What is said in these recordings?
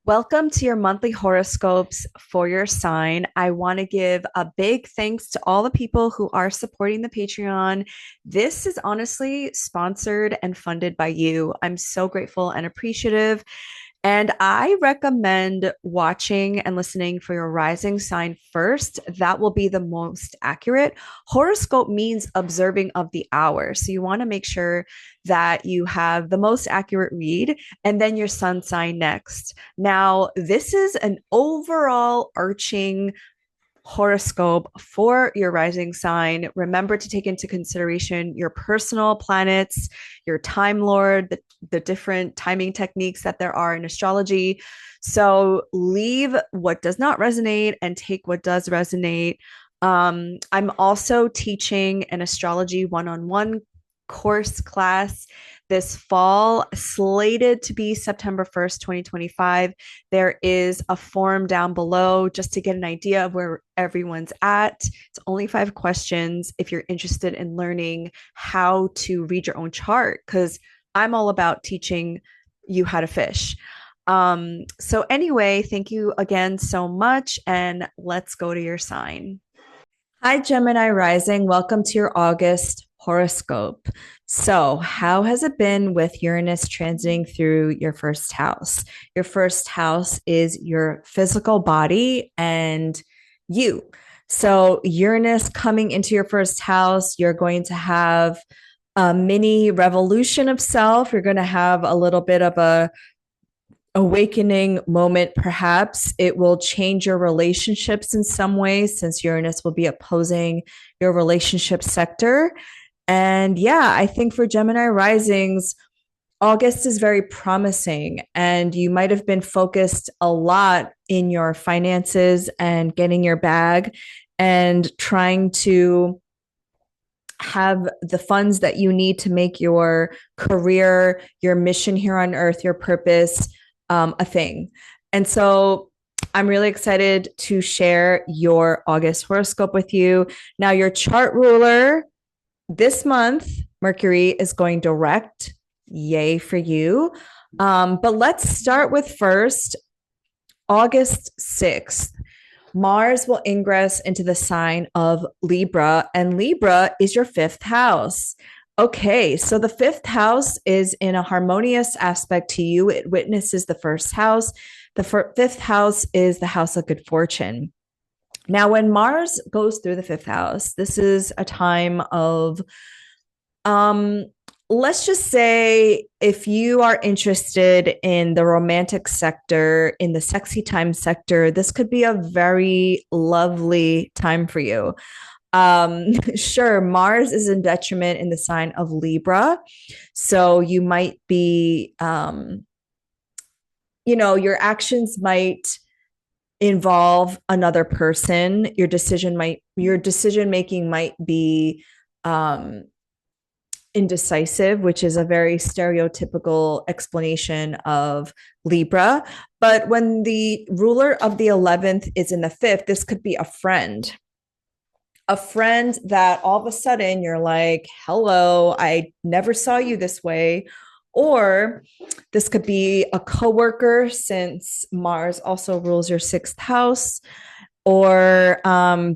Welcome to your monthly horoscopes for your sign. I want to give a big thanks to all the people who are supporting the Patreon. This is honestly sponsored and funded by you. I'm so grateful and appreciative. And I recommend watching and listening for your rising sign first. That will be the most accurate. Horoscope means observing of the hour. So you want to make sure that you have the most accurate read and then your sun sign next. Now, this is an overall arching horoscope for your rising sign. Remember to take into consideration your personal planets, your time lord, the different timing techniques that there are in astrology. So leave what does not resonate and take what does resonate. I'm also teaching an astrology one-on-one course class this fall, slated to be September 1st, 2025. There is a form down below just to get an idea of where everyone's at. It's only 5 questions if you're interested in learning how to read your own chart, because I'm all about teaching you how to fish. So anyway, thank you again so much, and let's go to your sign. Hi, Gemini rising. Welcome to your August horoscope. So, how has it been with Uranus transiting through your first house? Your first house is your physical body and you. So, Uranus coming into your first house, you're going to have a mini revolution of self. You're going to have a little bit of a awakening moment. Perhaps it will change your relationships in some ways, since Uranus will be opposing your relationship sector. And yeah, I think for Gemini risings, August is very promising, and you might have been focused a lot in your finances and getting your bag and trying to have the funds that you need to make your career, your mission here on earth, your purpose, a thing. And so I'm really excited to share your August horoscope with you. Now, your chart ruler this month, Mercury, is going direct. Yay for you. But let's start with first, August 6th. Mars will ingress into the sign of Libra, and Libra is your fifth house. Okay, so the fifth house is in a harmonious aspect to you. It witnesses the first house. The fifth house is the house of good fortune. Now, when Mars goes through the fifth house, this is a time of um, let's just say if you are interested in the romantic sector, in the sexy time sector, this could be a very lovely time for you. Sure, Mars is in detriment in the sign of Libra. So you might be, your actions might involve another person. Your decision making might be, indecisive, which is a very stereotypical explanation of Libra. But when the ruler of the 11th is in the fifth, this could be a friend that all of a sudden you're like, hello, I never saw you this way. Or this could be a coworker, since Mars also rules your sixth house. Or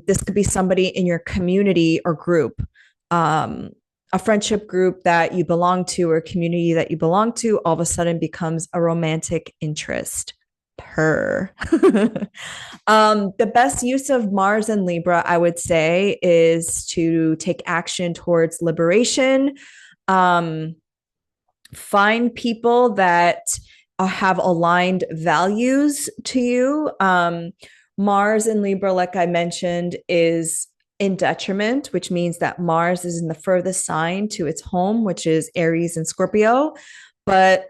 this could be somebody in your community or group. A friendship group that you belong to or community that you belong to all of a sudden becomes a romantic interest. The best use of Mars and Libra, I would say, is to take action towards liberation. Find people that have aligned values to you. Mars in Libra, like I mentioned, is in detriment, which means that Mars is in the furthest sign to its home, which is Aries and Scorpio. But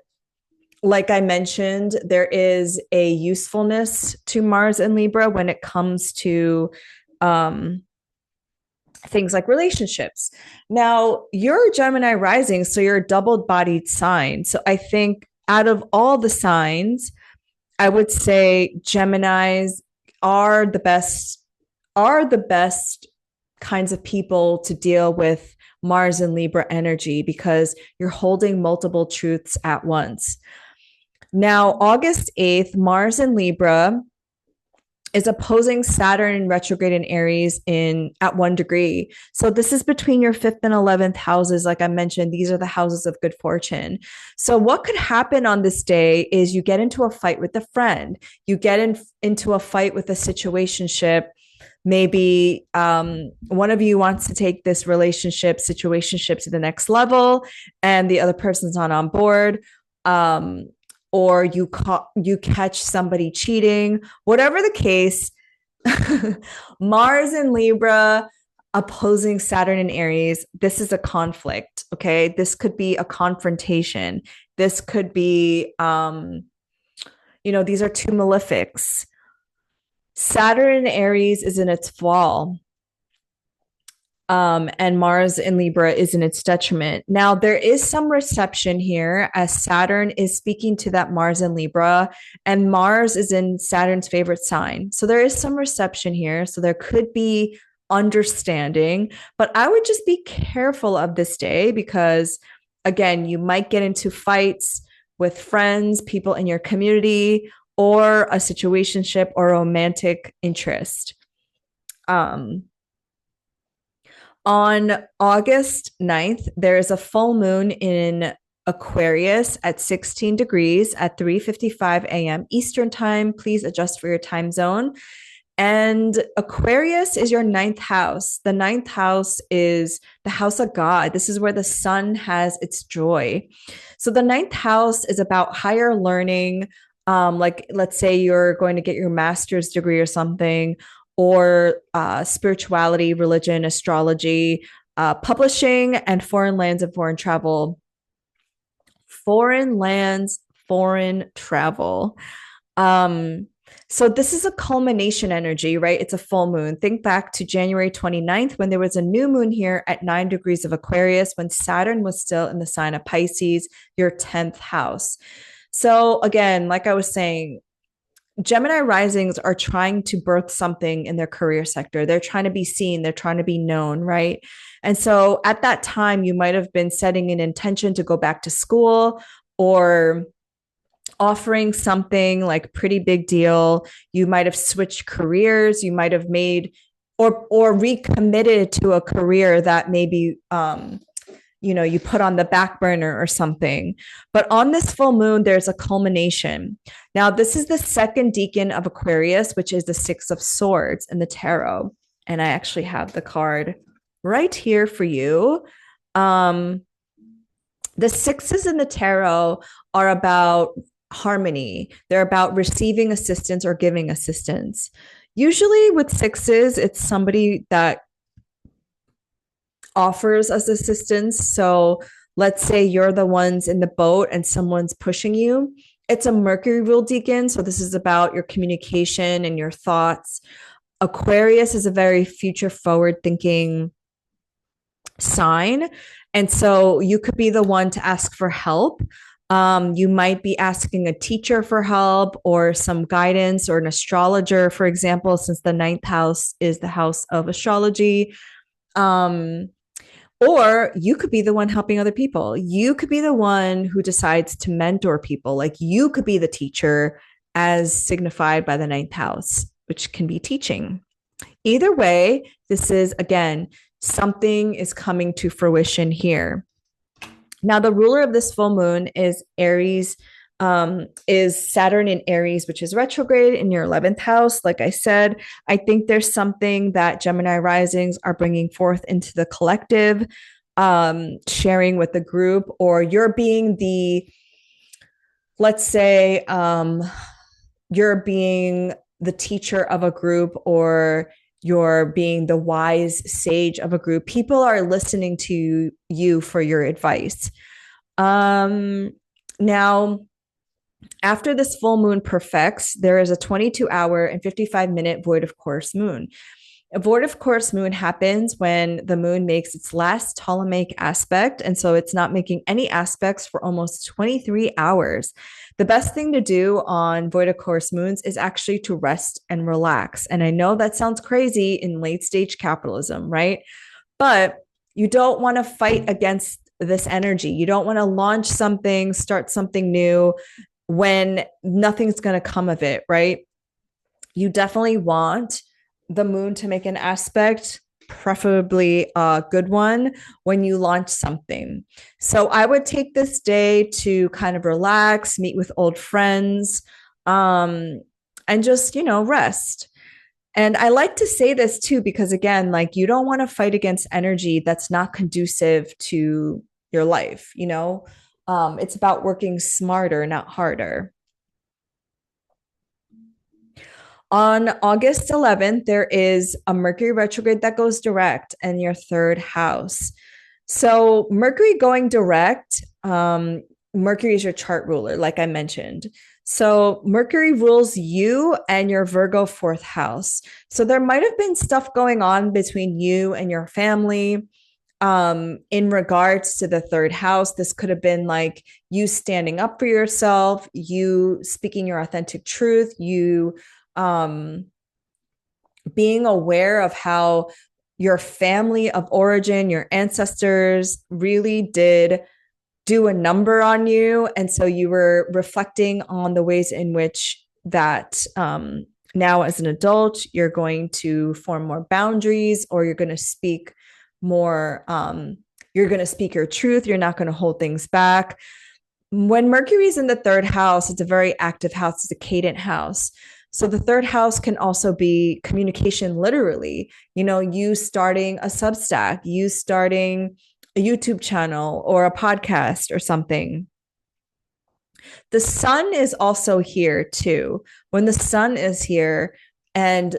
like I mentioned, there is a usefulness to Mars and Libra when it comes to things like relationships. Now, you're a Gemini rising, so you're a double bodied sign. So I think out of all the signs, I would say Geminis are the best kinds of people to deal with Mars and Libra energy, because you're holding multiple truths at once. Now, August 8th, Mars in Libra is opposing Saturn in retrograde in Aries in at 1 degree. So this is between your fifth and 11th houses. Like I mentioned, these are the houses of good fortune. So what could happen on this day is you get into a fight with a friend, you get into a fight with a situationship. Maybe one of you wants to take this situationship to the next level, and the other person's not on board. Um, or you catch somebody cheating, whatever the case. Mars in Libra opposing Saturn in Aries, this is a conflict. Okay, this could be a confrontation. This could be these are two malefics. Saturn in Aries is in its fall, and Mars in Libra is in its detriment. Now, there is some reception here as Saturn is speaking to that Mars in Libra, and Mars is in Saturn's favorite sign. So there is some reception here. So there could be understanding, but I would just be careful of this day because, again, you might get into fights with friends, people in your community, or a situationship or romantic interest. Um, on August 9th, there is a full moon in Aquarius at 16 degrees at 3:55 a.m. Eastern time. Please adjust for your time zone. And Aquarius is your ninth house. The ninth house is the house of God. This is where the sun has its joy. So the ninth house is about higher learning. Like let's say you're going to get your master's degree or something, or spirituality, religion, astrology, publishing, and foreign lands and foreign travel. Foreign lands, foreign travel. Um, so this is a culmination energy, right? It's a full moon. Think back to January 29th when there was a new moon here at 9 degrees of Aquarius when Saturn was still in the sign of Pisces, your 10th house. So again, like I was saying, Gemini risings are trying to birth something in their career sector. They're trying to be seen, they're trying to be known, right? And so at that time, you might have been setting an intention to go back to school or offering something like pretty big deal. You might have switched careers, you might have made or recommitted to a career that maybe you put on the back burner or something. But on this full moon, there's a culmination. Now, this is the second decan of Aquarius, which is the Six of Swords in the tarot. And I actually have the card right here for you. The sixes in the tarot are about harmony. They're about receiving assistance or giving assistance. Usually with sixes, it's somebody that offers us assistance. So let's say you're the ones in the boat and someone's pushing you. It's a Mercury ruled decan. So this is about your communication and your thoughts. Aquarius is a very future forward thinking sign. And so you could be the one to ask for help. You might be asking a teacher for help or some guidance or an astrologer, for example, since the ninth house is the house of astrology. Or you could be the one helping other people. You could be the one who decides to mentor people. Like you could be the teacher as signified by the ninth house, which can be teaching. Either way, this is, again, something is coming to fruition here. Now, the ruler of this full moon is Aries, is Saturn in Aries, which is retrograde in your 11th house. Like I said, I think there's something that Gemini risings are bringing forth into the collective, sharing with the group, or you're being let's say, you're being the teacher of a group, or you're being the wise sage of a group. People are listening to you for your advice. Now, after this full moon perfects, there is a 22-hour and 55-minute void of course moon. A void of course moon happens when the moon makes its last Ptolemaic aspect. And so it's not making any aspects for almost 23 hours. The best thing to do on void of course moons is actually to rest and relax. And I know that sounds crazy in late stage capitalism, right? But you don't want to fight against this energy. You don't want to launch something, start something new, when nothing's going to come of it, right? You definitely want the moon to make an aspect, preferably a good one, when you launch something. So I would take this day to kind of relax, meet with old friends, um, and just, rest. And I like to say this too, because again, like you don't want to fight against energy that's not conducive to your life. It's about working smarter, not harder. On August 11th, there is a Mercury retrograde that goes direct in your third house. So, Mercury going direct, Mercury is your chart ruler, like I mentioned. So, Mercury rules you and your Virgo fourth house. So, there might have been stuff going on between you and your family in regards to the third house. This could have been like you standing up for yourself, you speaking your authentic truth, you um being aware of how your family of origin, your ancestors really did do a number on you. And so you were reflecting on the ways in which that now as an adult, you're going to form more boundaries, or you're going to speak more, you're going to speak your truth. You're not going to hold things back. When Mercury's in the third house, it's a very active house, it's a cadent house. So the third house can also be communication, literally, you starting a Substack, you starting a YouTube channel or a podcast or something. The sun is also here too. When the sun is here and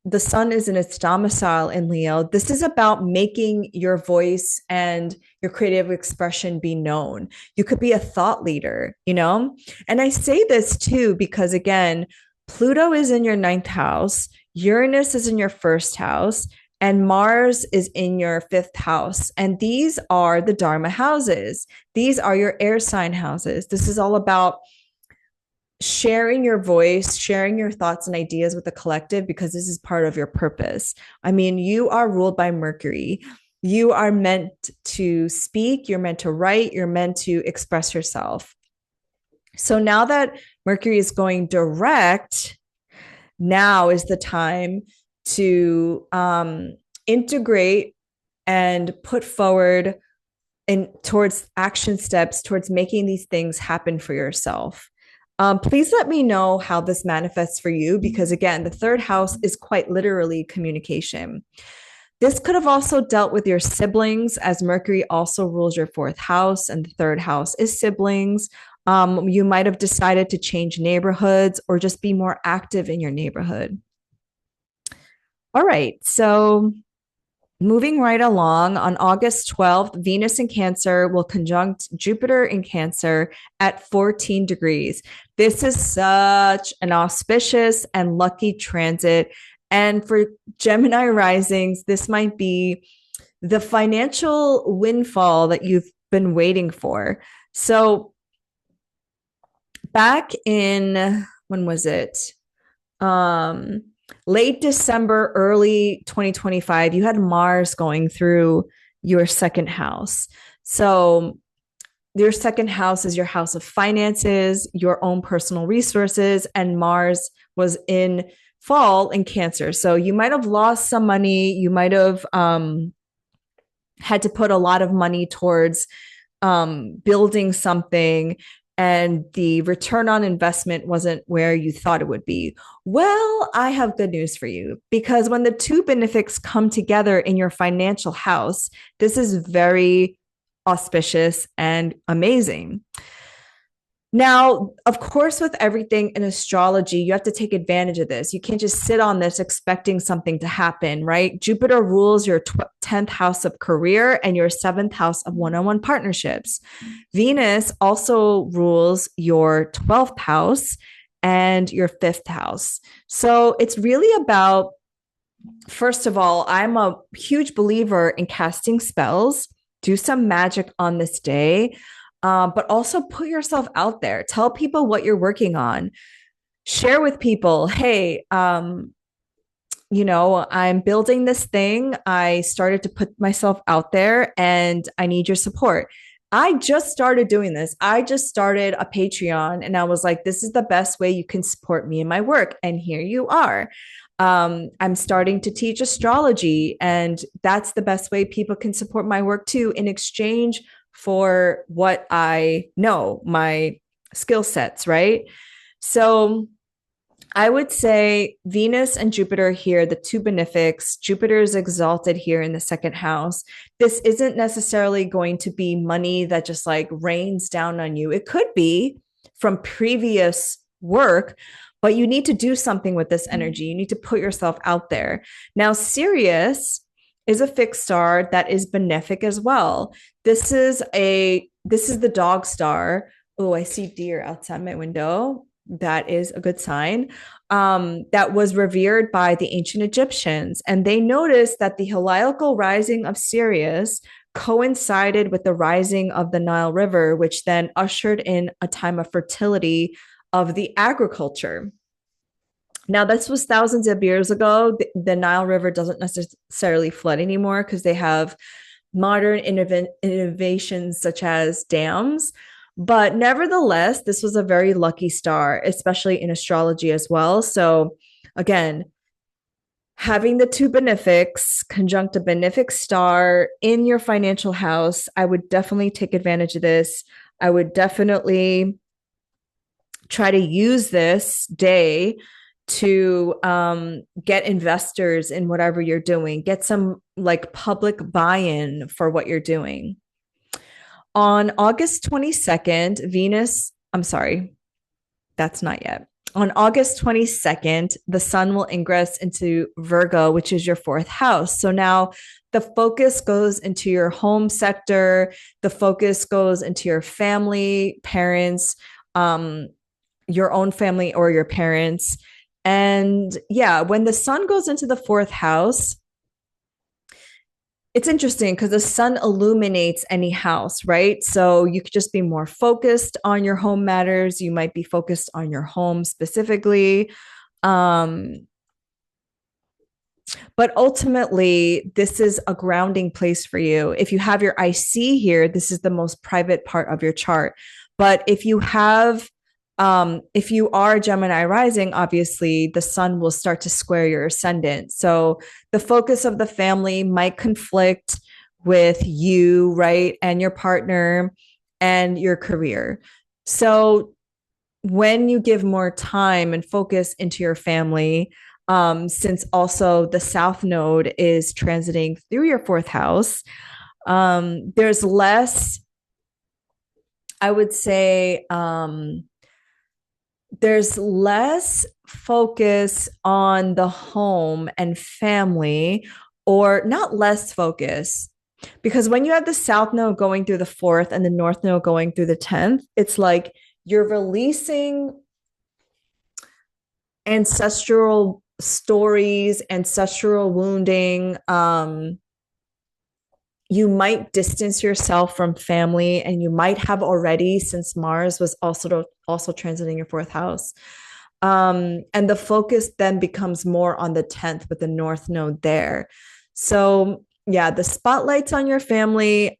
the sun is in its domicile in Leo, this is about making your voice and your creative expression be known. You could be a thought leader, And I say this too, because again, Pluto is in your ninth house, Uranus is in your first house, and Mars is in your fifth house. And these are the Dharma houses. These are your air sign houses. This is all about sharing your voice, sharing your thoughts and ideas with the collective, because this is part of your purpose. I mean, you are ruled by Mercury. You are meant to speak, you're meant to write, you're meant to express yourself. So now that Mercury is going direct, now is the time to integrate and put forward towards action steps towards making these things happen for yourself. Please let me know how this manifests for you, because again, the third house is quite literally communication. This could have also dealt with your siblings, as Mercury also rules your fourth house, and the third house is siblings. You might have decided to change neighborhoods or just be more active in your neighborhood. All right, so moving right along, on August 12th, Venus in Cancer will conjunct Jupiter in Cancer at 14 degrees. This is such an auspicious and lucky transit. And for Gemini risings, this might be the financial windfall that you've been waiting for. So back in, when was it? Late December, early 2025, you had Mars going through your second house. So your second house is your house of finances, your own personal resources, and Mars was in fall in Cancer. So you might have lost some money. You might have had to put a lot of money towards building something, and the return on investment wasn't where you thought it would be. Well, I have good news for you, because when the two benefics come together in your financial house, this is very auspicious and amazing. Now, of course, with everything in astrology, you have to take advantage of this. You can't just sit on this expecting something to happen, right? Jupiter rules your 10th house of career and your 7th house of one-on-one partnerships. Venus also rules your 12th house and your 5th house. So it's really about, first of all, I'm a huge believer in casting spells. Do some magic on this day. But also put yourself out there. Tell people what you're working on. Share with people, hey, I'm building this thing. I started to put myself out there and I need your support. I just started doing this. I just started a Patreon and I was like, this is the best way you can support me in my work. And here you are. I'm starting to teach astrology, and that's the best way people can support my work too, in exchange for what I know, my skill sets, right? So I would say Venus and Jupiter here, the two benefics. Jupiter is exalted here in the second house. This isn't necessarily going to be money that just like rains down on you. It could be from previous work, but you need to do something with this energy. You need to put yourself out there. Now, Sirius is a fixed star that is benefic as well. This is the dog star. Oh, I see deer outside my window. That is a good sign. That was revered by the ancient Egyptians. And they noticed that the heliacal rising of Sirius coincided with the rising of the Nile River, which then ushered in a time of fertility of the agriculture. Now, this was thousands of years ago. The Nile River doesn't necessarily flood anymore because they have modern innovations such as dams. But nevertheless, this was a very lucky star, especially in astrology as well. So, again, having the two benefics conjunct a benefic star in your financial house, I would definitely take advantage of this. I would definitely try to use this day to get investors in whatever you're doing, get some like public buy-in for what you're doing. On August 22nd, I'm sorry, that's not yet. On August 22nd, the sun will ingress into Virgo, which is your fourth house. So now the focus goes into your home sector, the focus goes into your family, parents, your own family or your parents. And yeah, when the sun goes into the fourth house, it's interesting because the sun illuminates any house, right? So you could just be more focused on your home matters. You might be focused on your home specifically. But ultimately, this is a grounding place for you. If you have your IC here, this is the most private part of your chart. But if you are Gemini rising, obviously the sun will start to square your ascendant. So the focus of the family might conflict with you, right? And your partner and your career. So when you give more time and focus into your family, since also the South Node is transiting through your fourth house, there's less, I would say, there's less focus on the home and family, or not less focus. Because when you have the South Node going through the fourth and the North Node going through the 10th, it's like you're releasing ancestral stories, ancestral wounding. You might distance yourself from family, and you might have already, since Mars was also transiting your fourth house. And the focus then becomes more on the 10th with the North Node there. So yeah, the spotlight's on your family.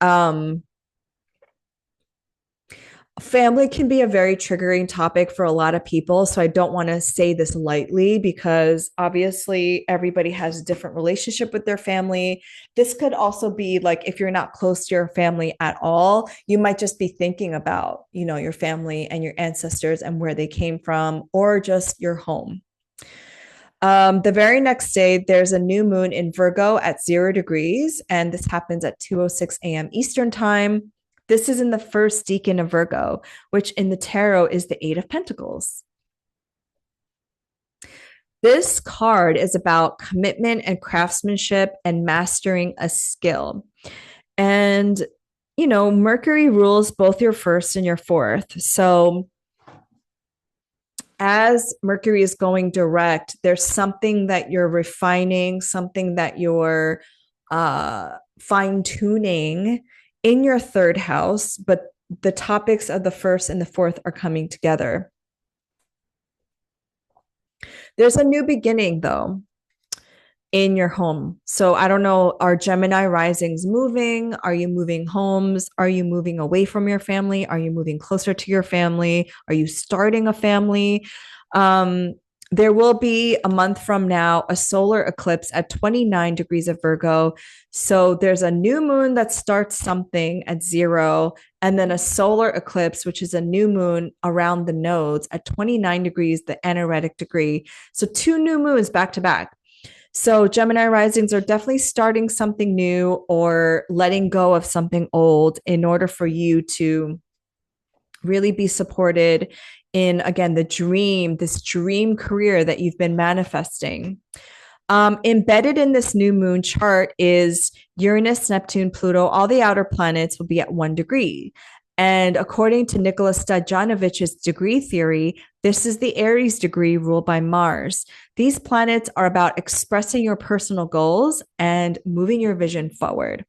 Family can be a very triggering topic for a lot of people. So I don't want to say this lightly, because obviously everybody has a different relationship with their family. This could also be like, if you're not close to your family at all, you might just be thinking about, your family and your ancestors and where they came from, or just your home. The very next day, there's a new moon in Virgo at 0 degrees, and this happens at 2:06 a.m. Eastern time. This is in the first decan of Virgo, which in the tarot is the Eight of Pentacles. This card is about commitment and craftsmanship and mastering a skill. And, Mercury rules both your first and your fourth. So as Mercury is going direct, there's something that you're refining, something that you're fine tuning in your third house, but the topics of the first and the fourth are coming together. There's a new beginning, though. in your home. So I don't know, are Gemini risings moving? Are you moving homes? Are you moving away from your family? Are you moving closer to your family? Are you starting a family? Um, there will be a month from now a solar eclipse at 29 degrees of Virgo. So there's a new moon that starts something at 0, and then a solar eclipse, which is a new moon around the nodes at 29 degrees, the anaretic degree. So two new moons back to back. So Gemini risings are definitely starting something new or letting go of something old in order for you to really be supported in, again, this dream career that you've been manifesting. Embedded in this new moon chart is Uranus, Neptune, Pluto. All the outer planets will be at 1 degree. And according to Nicholas Stojanovich's degree theory, this is the Aries degree ruled by Mars. These planets are about expressing your personal goals and moving your vision forward.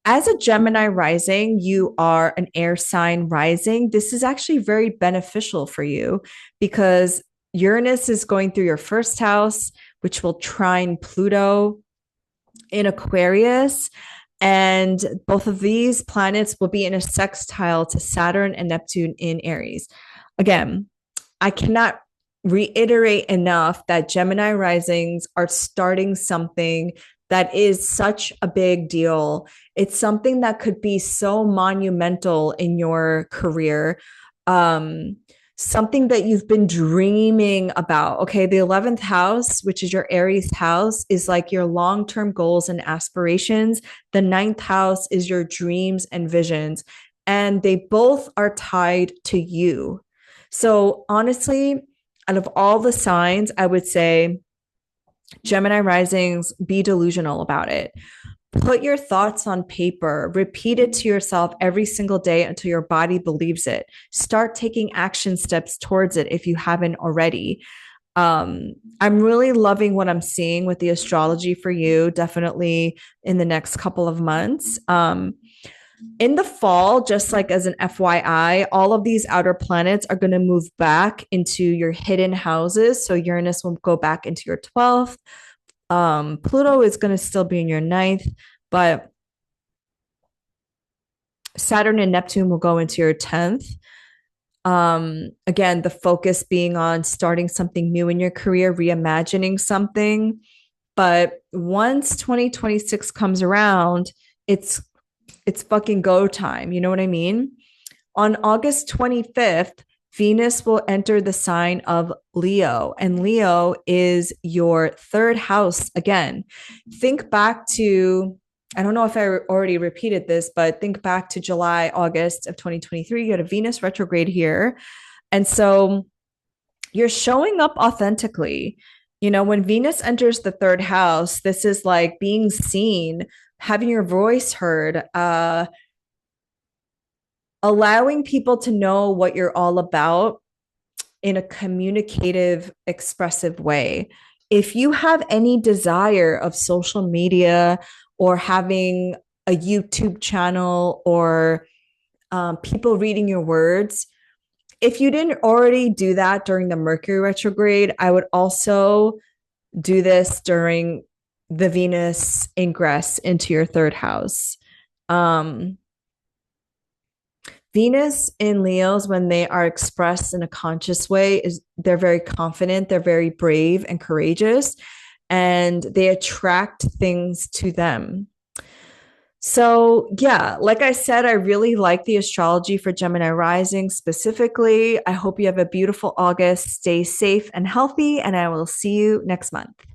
As a Gemini rising, you are an air sign rising. This is actually very beneficial for you because Uranus is going through your first house, which will trine Pluto in Aquarius. And both of these planets will be in a sextile to Saturn and Neptune in Aries. Again, I cannot reiterate enough that Gemini risings are starting something that is such a big deal. It's something that could be so monumental in your career. Something that you've been dreaming about. Okay, the 11th house, which is your Aries house, is like your long-term goals and aspirations. The ninth house is your dreams and visions, and they both are tied to you. So honestly, out of all the signs, I would say Gemini risings, be delusional about it. Put your thoughts on paper, repeat it to yourself every single day until your body believes it. Start taking action steps towards it if you haven't already. I'm really loving what I'm seeing with the astrology for you, definitely in the next couple of months. In the fall, just like as an FYI, all of these outer planets are going to move back into your hidden houses. So Uranus will go back into your 12th. Pluto is going to still be in your ninth, but Saturn and Neptune will go into your 10th. Again, the focus being on starting something new in your career, reimagining something. But once 2026 comes around, it's fucking go time. You know what I mean? On August 25th, Venus will enter the sign of Leo, and Leo is your third house again. Think back to, I don't know if I already repeated this, but think back to July, August of 2023. You had a Venus retrograde here. And so you're showing up authentically. You know, when Venus enters the third house, this is like being seen, having your voice heard, allowing people to know what you're all about in a communicative, expressive way. If you have any desire of social media or having a YouTube channel or people reading your words, if you didn't already do that during the Mercury retrograde, I would also do this during the Venus ingress into your third house. Venus in Leos, when they are expressed in a conscious way, is they're very confident, they're very brave and courageous, and they attract things to them. So, yeah, like I said, I really like the astrology for Gemini rising specifically. I hope you have a beautiful August. Stay safe and healthy, and I will see you next month.